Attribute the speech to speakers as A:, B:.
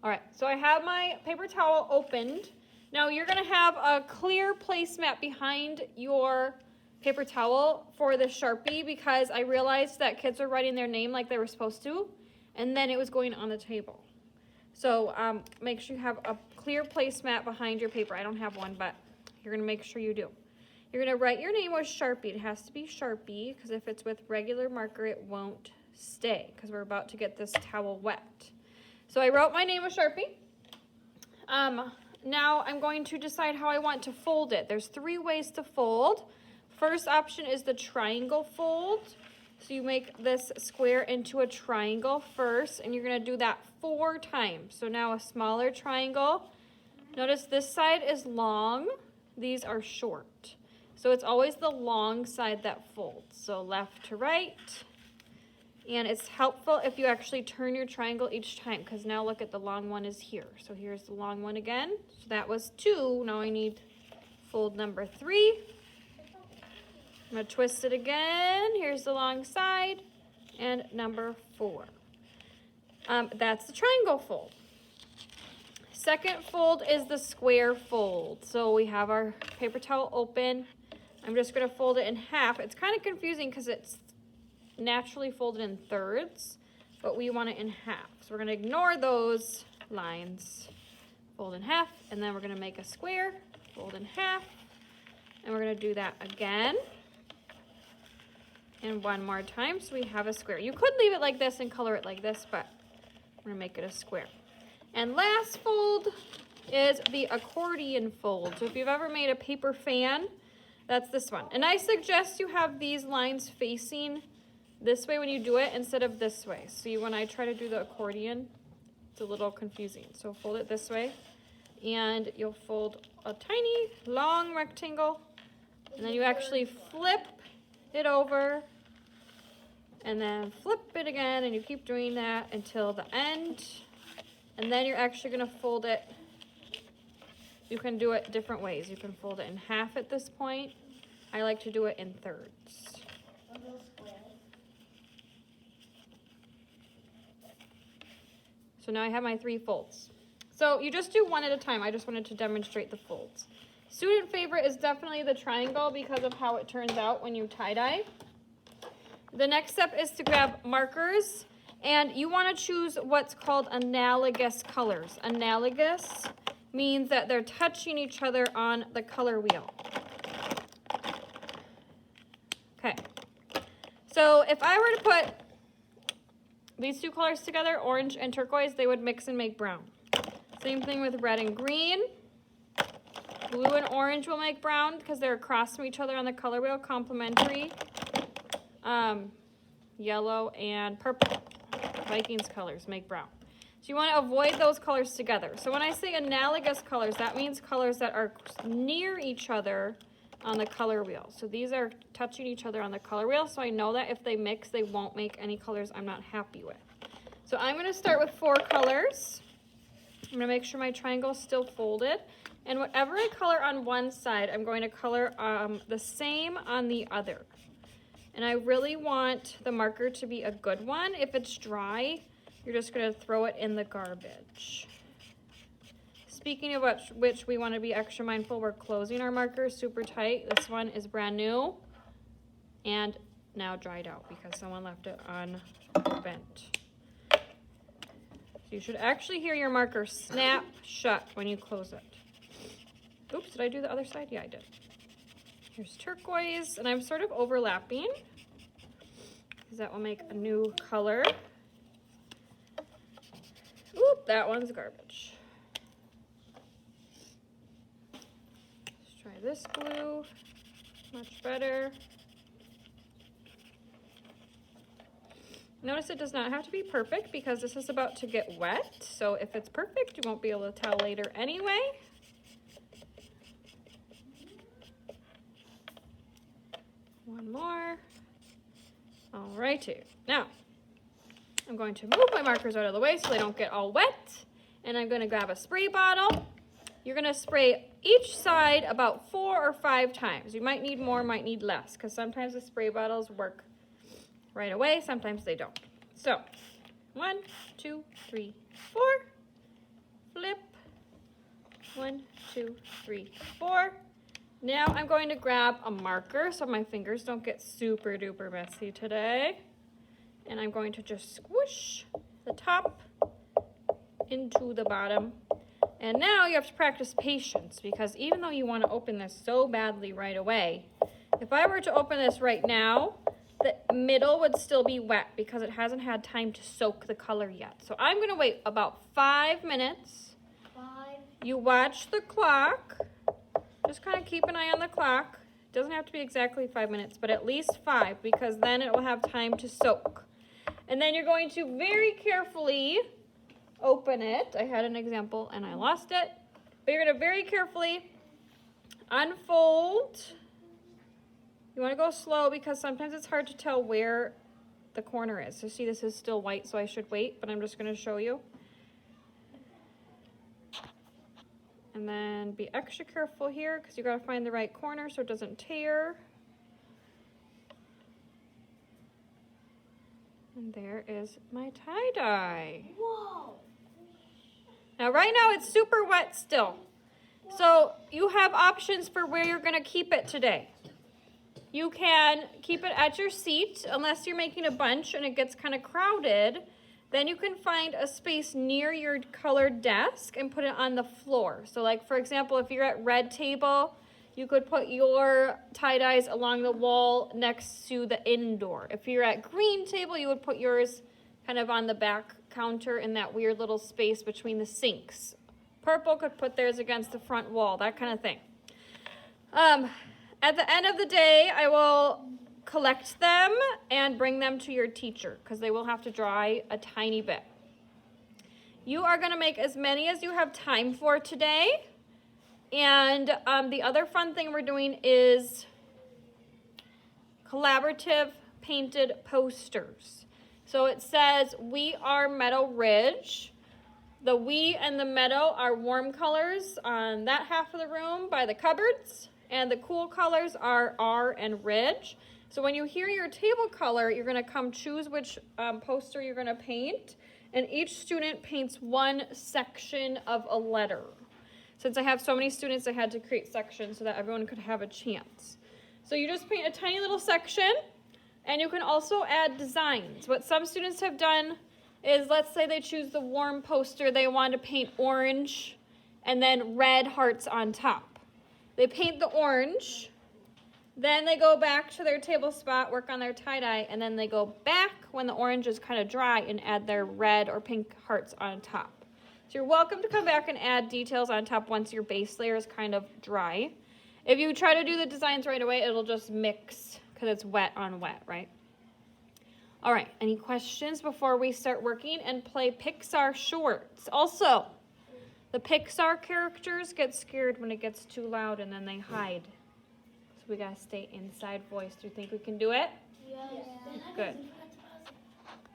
A: All right, so I have my paper towel opened. Now you're gonna have a clear placemat behind your paper towel for the Sharpie because I realized that kids were writing their name like they were supposed to, and then it was going on the table. So make sure you have a clear placemat behind your paper. I don't have one, but you're gonna make sure you do. You're gonna write your name with Sharpie. It has to be Sharpie because if it's with regular marker, it won't stay because we're about to get this towel wet. So I wrote my name with Sharpie. Now I'm going to decide how I want to fold it. There's 3 ways to fold. First option is the triangle fold. So you make this square into a triangle first, and you're gonna do that 4 times. So now a smaller triangle. Notice this side is long, these are short. So it's always the long side that folds. So left to right. And it's helpful if you actually turn your triangle each time, because now look at the long one is here. So here's the long one again. So that was 2. Now I need fold number 3. I'm going to twist it again. Here's the long side. And number 4. That's the triangle fold. Second fold is the square fold. So we have our paper towel open. I'm just going to fold it in half. It's kind of confusing because it's naturally folded in thirds, but we want it in half. So we're going to ignore those lines. Fold in half, and then we're going to make a square, fold in half, and we're going to do that again. And one more time, so we have a square. You could leave it like this and color it like this, but we're going to make it a square. And last fold is the accordion fold. So if you've ever made a paper fan, that's this one. And I suggest you have these lines facing this way when you do it instead of this way. See, when I try to do the accordion, it's a little confusing. So fold it this way, and you'll fold a tiny, long rectangle, and then you actually flip it over, and then flip it again, and you keep doing that until the end. And then you're actually gonna fold it. You can do it different ways. You can fold it in half at this point. I like to do it in thirds. So now I have my 3 folds. So you just do one at a time. I just wanted to demonstrate the folds. Student favorite is definitely the triangle because of how it turns out when you tie-dye. The next step is to grab markers, and you want to choose what's called analogous colors. Analogous means that they're touching each other on the color wheel. Okay. So if I were to put these 2 colors together, orange and turquoise, they would mix and make brown. Same thing with red and green. Blue and orange will make brown because they're across from each other on the color wheel, complementary. Yellow and purple, Vikings colors, make brown. So you want to avoid those colors together. So when I say analogous colors, that means colors that are near each other on the color wheel. So these are touching each other on the color wheel, so I know that if they mix, they won't make any colors I'm not happy with. So I'm going to start with 4 colors. I'm going to make sure my triangle is still folded. And whatever I color on one side, I'm going to color the same on the other. And I really want the marker to be a good one. If it's dry, you're just going to throw it in the garbage. Speaking of which we want to be extra mindful, we're closing our markers super tight. This one is brand new and now dried out because someone left it unbent. So you should actually hear your marker snap shut when you close it. Oops, did I do the other side? Yeah, I did. Here's turquoise, and I'm sort of overlapping because that will make a new color. Oop, that one's garbage. Let's try this blue, much better. Notice it does not have to be perfect because this is about to get wet. So if it's perfect, you won't be able to tell later anyway. One more. Alrighty. Now, I'm going to move my markers out of the way so they don't get all wet. And I'm going to grab a spray bottle. You're going to spray each side about 4 or 5 times. You might need more, might need less, because sometimes the spray bottles work right away, sometimes they don't. So, 1, 2, 3, 4. 1, 2, 3, 4. Now I'm going to grab a marker so my fingers don't get super duper messy today. And I'm going to just squish the top into the bottom. And now you have to practice patience, because even though you want to open this so badly right away, if I were to open this right now, the middle would still be wet because it hasn't had time to soak the color yet. So I'm going to wait about 5 minutes.
B: 5.
A: You watch the clock. Just kind of keep an eye on the clock. It doesn't have to be exactly 5 minutes, but at least 5, because then it will have time to soak. And then you're going to very carefully open it. I had an example and I lost it. But you're going to very carefully unfold. You want to go slow because sometimes it's hard to tell where the corner is. So see, this is still white, so I should wait, but I'm just going to show you. And then be extra careful here because you got to find the right corner so it doesn't tear. And there is my tie-dye.
B: Whoa.
A: Now right now it's super wet still. So you have options for where you're going to keep it today. You can keep it at your seat unless you're making a bunch and it gets kind of crowded. Then you can find a space near your colored desk and put it on the floor. So like, for example, if you're at red table, you could put your tie-dyes along the wall next to the indoor. If you're at green table, you would put yours kind of on the back counter in that weird little space between the sinks. Purple could put theirs against the front wall, that kind of thing. At the end of the day, I will collect them and bring them to your teacher because they will have to dry a tiny bit. You are going to make as many as you have time for today. And the other fun thing we're doing is collaborative painted posters. So it says, "We are Meadow Ridge." The "we" and the "meadow" are warm colors on that half of the room by the cupboards. And the cool colors are "R" and "Ridge." So when you hear your table color, you're going to come choose which poster you're going to paint. And each student paints one section of a letter. Since I have so many students, I had to create sections so that everyone could have a chance. So you just paint a tiny little section, and you can also add designs. What some students have done is, let's say they choose the warm poster, they want to paint orange and then red hearts on top. They paint the orange, then they go back to their table spot, work on their tie-dye, and then they go back when the orange is kind of dry and add their red or pink hearts on top. So you're welcome to come back and add details on top once your base layer is kind of dry. If you try to do the designs right away, it'll just mix because it's wet on wet, right? All right, any questions before we start working and play Pixar shorts? Also, the Pixar characters get scared when it gets too loud and then they hide. So we gotta stay inside voice. Do you think we can do it?
B: Yes.
A: Good.